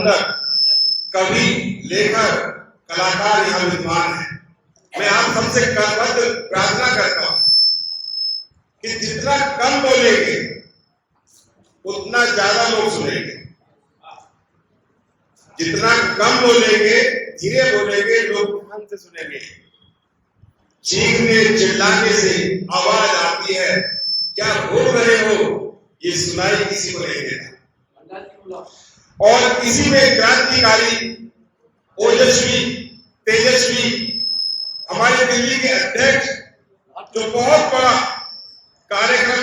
प्रबंधक, कवि, लेखक, कलाकार यहाँ विद्वान हैं। मैं आप सबसे करबद्ध प्रार्थना करता हूँ कि जितना कम बोलेंगे उतना ज्यादा लोग सुनेंगे, जितना कम बोलेंगे, धीरे बोलेंगे, लोग ध्यान से सुनेंगे। चीखने चिल्लाने से आवाज आती है, क्या बोल रहे हो ये सुनाई किसी को नहीं देता। और इसी में क्रांतिकारी, ओजस्वी, तेजस्वी हमारे दिल्ली के अध्यक्ष जो बहुत बड़ा कार्यक्रम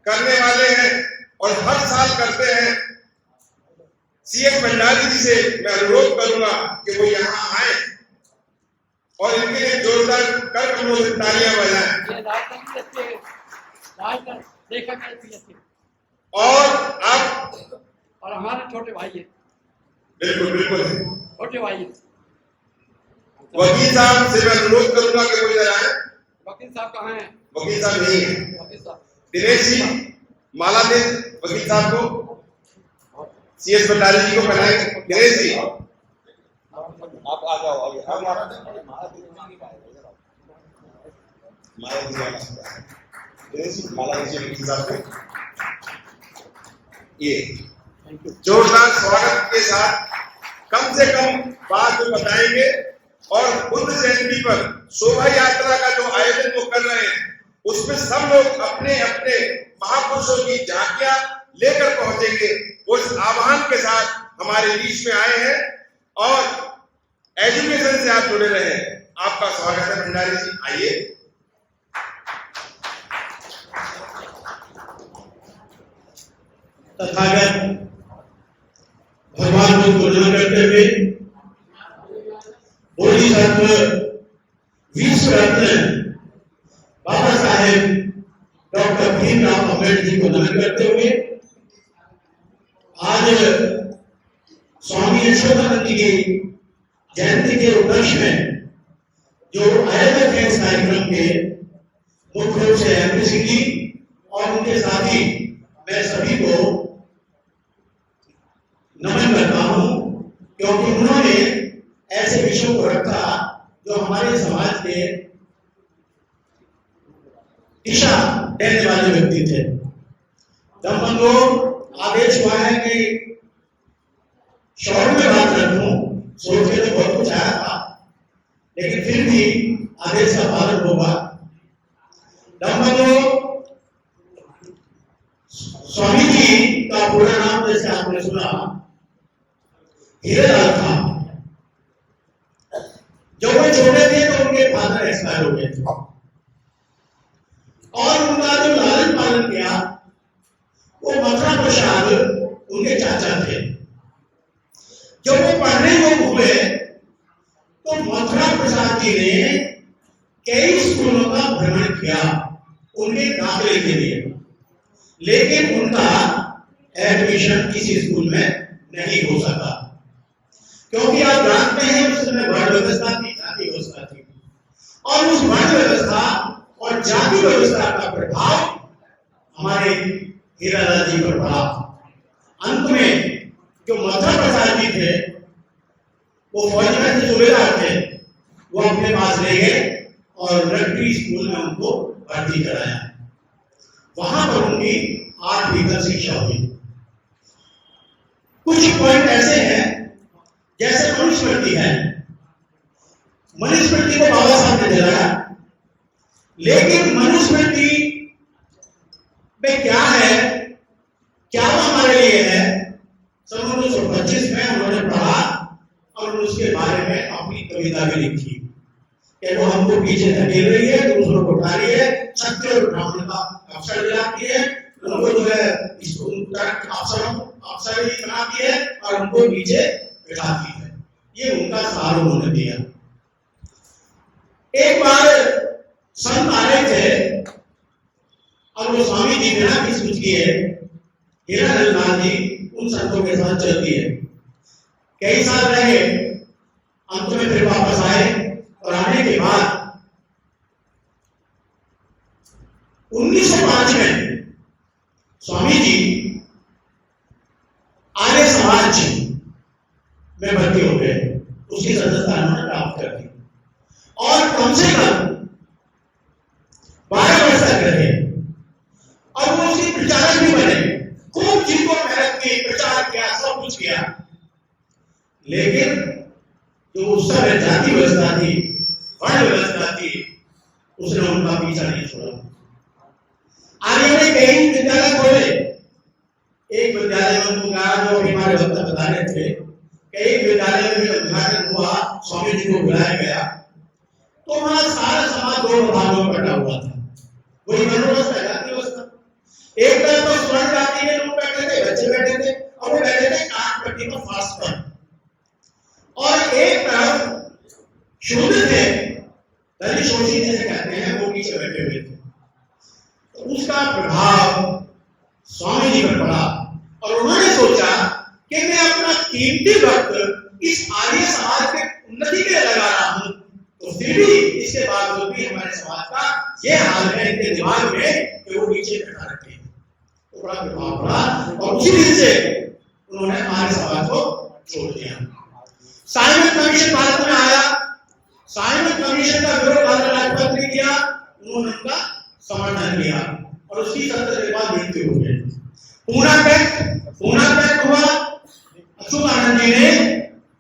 करने वाले हैं और हर साल करते हैं, सीएस भंडारी जी से मैं अनुरोध करूंगा कि वो यहाँ आए और इनके लिए जोरदार कर हम लोग तालियां बजाएं। और आप और हमारे छोटे भाई है, बिल्कुल बिल्कुल छोटे भाई है। वकील साहब से मैं अनुरोध करूंगा कि वो इधर आए। वकील साहब कहाँ हैं? वकील साहब नहीं है। वकील साहब दिनेश जी माला दे वकील साहब को, सीएस भंडारी जी को पहनाएंगे। दिनेश जी आप आ जाओ आगे। हम माला दीजिए वकील साहब को। ये जोरदार स्वागत के साथ कम से कम बात वो बताएंगे और बुद्ध जयंती पर शोभा यात्रा का जो आयोजन वो कर रहे हैं उसमें सब लोग अपने अपने महापुरुषों की झांकियां लेकर पहुंचेंगे। उस आह्वान के साथ हमारे बीच में आए हैं और एजुकेशन से आप जुड़े रहे। आपका स्वागत है भंडारी जी, आइए। तथागत भगवान बुद्ध को नमन करते हुए बोधिसत्व विश्व रत्न बाबा साहेब डॉक्टर भीमराव अम्बेडकर जी को नमन करते हुए आज स्वामी यशोदानंद जी की जयंती के उपलक्ष्य में जो आयोजक है इस कार्यक्रम के, मुख्य रूप से एमपी जी और उनके साथी, मैं सभी को नमन करता हूं क्योंकि उन्होंने ऐसे विषयों को रखा जो हमारे समाज के दिशा देने वाले व्यक्ति थे। दमबंधु आदेश हुआ है कि शॉर्ट में बात रखूं, सोच के तो बहुत कुछ आया था लेकिन फिर भी आदेश का पालन होगा। दमबंधु स्वामी जी का पूरा नाम जैसे आपने सुना हीरालाल था। जब वो छोटे थे तो उनके फादर एक्सपायर हो गए थे और उनका जो लालन पालन किया वो मथुरा प्रसाद उनके चाचा थे। जब वो पढ़ने योग्य हुए तो मथुरा प्रसाद जी ने कई स्कूलों का भ्रमण किया उनके दाखिले के लिए, लेकिन उनका एडमिशन किसी स्कूल में नहीं हो सका क्योंकि आप जानते हैं उस समय वर्ण व्यवस्था थी, जाति व्यवस्था थी और उस वर्ण व्यवस्था और जाति व्यवस्था का प्रभाव हमारे हीरालाल जी पर पड़ा। अंत में जो मथुरा प्रसाद जी थे वो फौज में से सूबेदार थे, वो अपने पास ले गए और रग्बी स्कूल में उनको भर्ती कराया। वहां पर उनकी 8वीं तक शिक्षा हुई। कुछ पॉइंट ऐसे हैं जैसे मनुस्मृति है, मनुस्मृति को बाबा साहब ने दिलाया, लेकिन मनुस्मृति में क्या है, क्या वो हमारे लिए है, सन 1925 में उन्होंने पढ़ा और उसके बारे में अपनी कविता भी लिखी कि वो हमको पीछे धकेल रही है, दूसरों को उठा रही है, सत्य और ब्राह्मण का अवसर दिलाती है, उनको जो है अवसर बनाती है और उनको नीचे बिठाती है। ये उनका सार उन्होंने दिया। एक बार संत आ रहे थे और वो स्वामी जी बिना किसी कुछ किए हीरालाल जी उन संतों के साथ चलती है। कई साल रहे, अंत में फिर वापस आए और आने के बाद 1905 में स्वामी जी आर्य समाज लेकिन जो उस समय जाति व्यवस्था थी, वर्ण व्यवस्था थी, उसने उनका पीछा नहीं छोड़ा। आर्य ने कई विद्यालय खोले। एक विद्यालय में उनको कहा, जो हमारे वक्ता बता रहे थे, कई विद्यालय में उद्घाटन हुआ, स्वामी जी को बुलाया गया, तो वहां सारा समाज दो भागों में बटा हुआ था। वही व्यवस्था, जाति व्यवस्था। एक तरफ तो स्वर्ण जाति के लोग बैठे थे, बच्चे बैठे थे, और वो बैठे थे काट पट्टी में फास्ट पर, और एक तरफ शूद्र थे, दलित शोषित जिसे कहते हैं, वो पीछे बैठे हुए थे। तो उसका प्रभाव स्वामी जी पर पड़ा और उन्होंने सोचा कि मैं अपना कीमती वक्त इस आर्य समाज के उन्नति के लिए लगा रहा हूं, तो फिर भी इसके बावजूद भी हमारे समाज का ये हाल है इनके दिमाग में कि वो पीछे बैठा रखे। तो बड़ा प्रभाव पड़ा और उसी दिन से उन्होंने आर्य समाज को छोड़ दिया। साइमन कमीशन भारत में आया। साइमन कमीशन का विरोध भारत राष्ट्रपति ने किया, उन्होंने उनका समर्थन किया और उसकी 70 के बाद मृत्यु हो गई। पूना पैक्ट हुआ, अच्युतानंद जी ने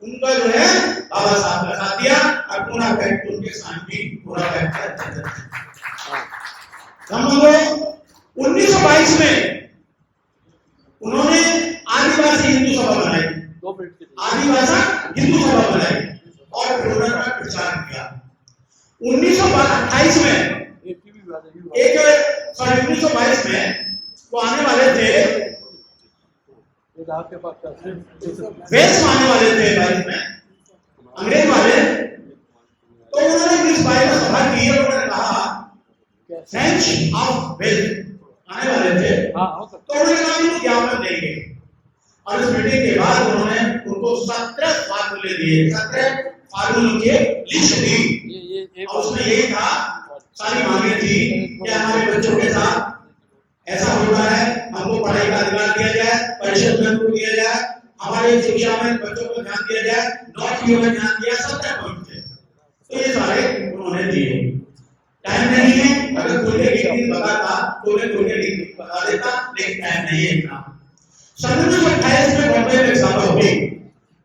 उनका जो है बाबा साहब का साथ दिया और पूना पैक्ट उनके साथ भी पूरा पैक्ट किया। हम लोग 1922 में उन्होंने आदिवासी हिंदू सभा बनाई, आदिवासी हिंदू सभा बनाई और फिर उन्होंने प्रचार किया। 1928 में 1922 में वो आने वाले थे, वेस्ट में आने वाले थे, 22 में अंग्रेज वाले। तो उन्होंने इस बारे में सभा की और उन्होंने कहा फ्रेंच ऑफ वेस्ट आने वाले थे, तो उन्होंने कहा कि ज्ञापन देंगे। और इस मीटिंग के बाद उन्होंने उनको 17 फार्मूले दिए, 17 फार्मूलों की लिस्ट दी और उसमें यही था, सारी मांगे थी कि हमारे बच्चों के साथ ऐसा होता है, हमको पढ़ाई का अधिकार दिया जाए, परिषद में को दिया जाए, हमारे शिक्षा में बच्चों को ध्यान दिया जाए, नौकरियों में ध्यान दिया, 17 पॉइंट थे। तो ये सारे उन्होंने दिए। टाइम नहीं है, अगर कोई एक बताता तो मैं कोई एक बता देता, लेकिन टाइम नहीं है इतना। 1928 में बॉम्बे में सभा हुई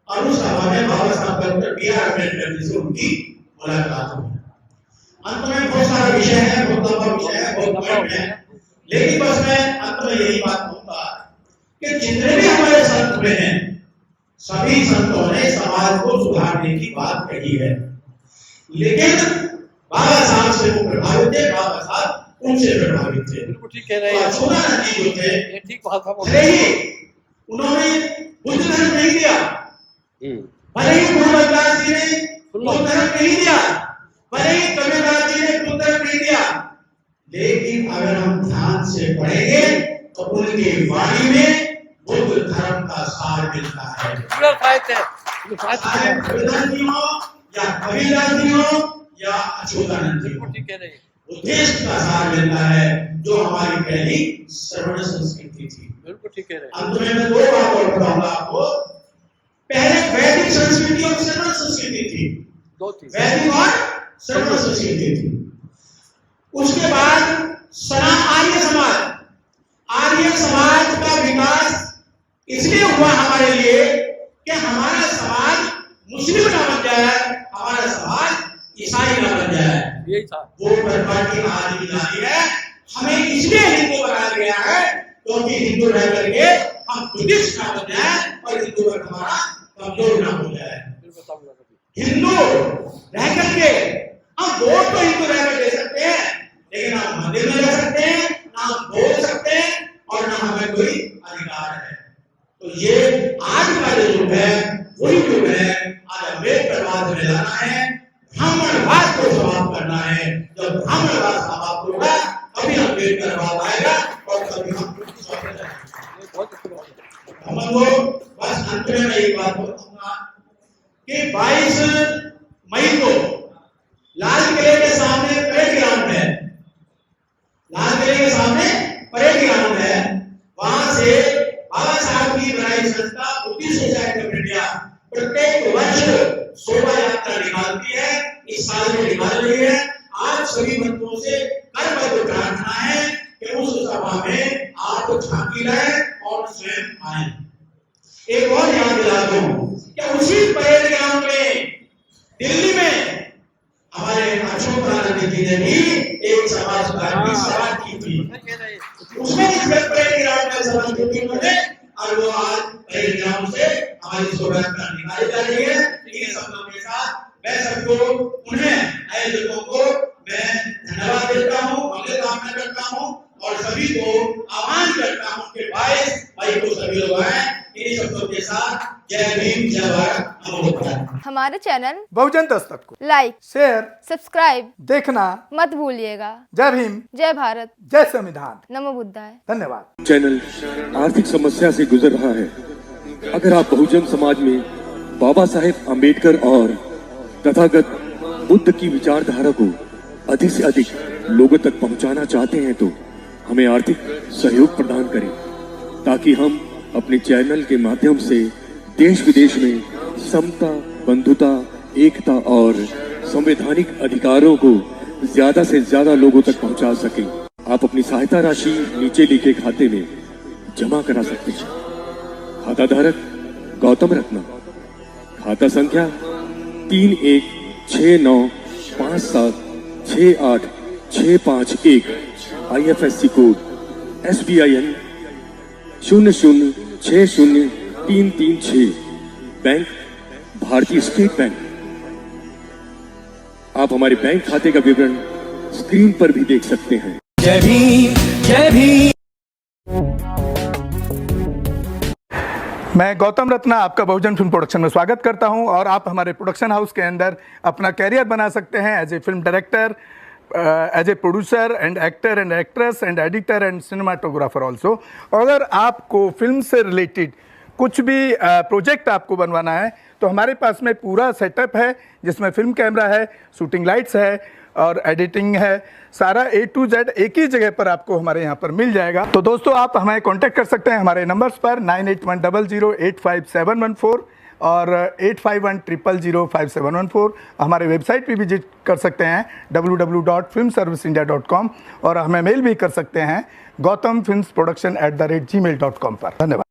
और उस सभा में बाबा साहब डॉक्टर B.R. अम्बेडकर जी से उनकी मुलाकात हुई। अंत में बहुत सारा विषय है, बहुत लंबा विषय है, बहुत पॉइंट है, लेकिन बस मैं अंत में यही बात कहूंगा कि जितने भी हमारे संत हुए हैं, सभी संतों ने समाज को सुधारने की बात कही है, लेकिन बाबा साहब से वो प्रभावित थे, बाबा साहब उनसे प्रभावित थे। बिल्कुल ठीक कह रहे हैं। अच्युतानंद जी जो थे, ये ठीक बात है, भले ही उन्होंने बुद्ध धर्म नहीं दिया, भले ही गुरुदास जी ने बुद्ध धर्म नहीं दिया, भले ही कबीरदास जी ने बुद्ध धर्म नहीं दिया, लेकिन अगर हम ध्यान से पढ़ेंगे तो उनकी वाणी में बुद्ध धर्म का सार मिलता है। कबीरदास जी हो या कबीरदास जी हो या अच्युतानंद जी हो, बुद्धिस्ट का सार मिलता है, जो हमारी पहली श्रवण संस्कृति थी। बिल्कुल ठीक कह रहे हैं। अंत में मैं दो बात और बताऊंगा आपको। पहले वैदिक संस्कृति और श्रवण संस्कृति थी, वैदिक और श्रवण संस्कृति थी। उसके बाद आर्य समाज का विकास इसलिए हुआ हमारे लिए कि हमारा समाज मुस्लिम ना बन जाए, हमारा समाज ईसाई ना बन जाए। यही था वो प्रकार की आज भी जारी है। हमें इसलिए हिंदू बनाया गया है क्योंकि हिंदू रह करके हम बुद्धिस्ट ना बन जाए और हिंदू वर्ग हमारा कमजोर ना हो जाए। हिंदू रह करके हम वोट तो हिंदू रह कर दे सकते हैं, लेकिन हम मंदिर में रह सकते हैं, ना हम बोल सकते हैं और ना हमें कोई अधिकार है। तो ये आज का जो युग है वही युग है। आज अम्बेडकरवाद में लाना है, ब्राह्मणवाद को समाप्त करना है। जब ब्राह्मणवाद समाप्त होगा तभी अम्बेडकरवाद आएगा और तभी हम लोग बस अंत में मैं एक बात बताऊंगा कि 22 मई को लाल किले के सामने परेड ग्राउंड है, लाल किले के सामने परेड ग्राउंड है। वहां से बाबा साहब की बनाई संस्था बुद्धिस्ट सोसाइटी ऑफ इंडिया प्रत्येक वर्ष शोभा यात्रा निकालती है, इस साल में निकाल रही है। आज सभी बंधुओं से करबद्ध प्रार्थना है कि उस सभा में आप झांकी लाएं और स्वयं आए। एक और याद दिला दूं कि कि उसी परेड ग्राउंड में दिल्ली में हमारे अशोक राणा जी ने भी एक समाज की सभा की थी। उसमें इस परेड ग्राउंड में सभा की थी उन्होंने, और वो आज परेड ग्राउंड से हमारी शोभा निकाली जा रही है। इन शब्दों के साथ मैं सबको, उन्हें आयोजकों को मैं धन्यवाद देता हूँ, मंगलकामना करता हूँ और सभी को आह्वान करता हूँ कि 22 मई को सभी लोग आए। इन शब्दों के साथ जय भीम, जय भारत, नमो बुद्धाय। हमारे चैनल बहुजन दस्तक को लाइक, शेयर, सब्सक्राइब देखना मत भूलिएगा। जय भीम, जय भारत, जय संविधान, नमो बुद्धाय। धन्यवाद। चैनल आर्थिक समस्या से गुजर रहा है। अगर आप बहुजन समाज में बाबा साहेब अम्बेडकर और तथागत बुद्ध की विचारधारा को अधिक से अधिक लोगों तक पहुंचाना चाहते हैं तो हमें आर्थिक सहयोग प्रदान करें, ताकि हम अपने चैनल के माध्यम से देश विदेश में समता, बंधुता, एकता और संवैधानिक अधिकारों को ज्यादा से ज्यादा लोगों तक पहुंचा सकें। आप अपनी सहायता राशि नीचे लिखे खाते में जमा करा सकते हैं। खाता धारक गौतम रत्ना, खाता संख्या 3169576865 IFSC कोड SBIN 0060336, बैंक भारतीय स्टेट बैंक। आप हमारे बैंक खाते का विवरण स्क्रीन पर भी देख सकते हैं। जय भीम, जय भीम। मैं गौतम रत्ना आपका बहुजन फिल्म प्रोडक्शन में स्वागत करता हूं और आप हमारे प्रोडक्शन हाउस के अंदर अपना कैरियर बना सकते हैं as a film director, as a producer and actor and actress and editor and cinematographer also. अगर आपको फिल्म से रिलेटेड कुछ भी प्रोजेक्ट आपको बनवाना है तो हमारे पास में पूरा सेटअप है, जिसमें फिल्म कैमरा है, शूटिंग लाइट्स है और एडिटिंग है। सारा A to Z एक ही जगह पर आपको हमारे यहाँ पर मिल जाएगा। तो दोस्तों, आप हमें कांटेक्ट कर सकते हैं हमारे नंबर्स पर 9810085714 और 8510005714। हमारे वेबसाइट पे विजिट कर सकते हैं www.filmserviceindia.com और हमें मेल भी कर सकते हैं gautamfilmsproduction@gmail.com पर। धन्यवाद।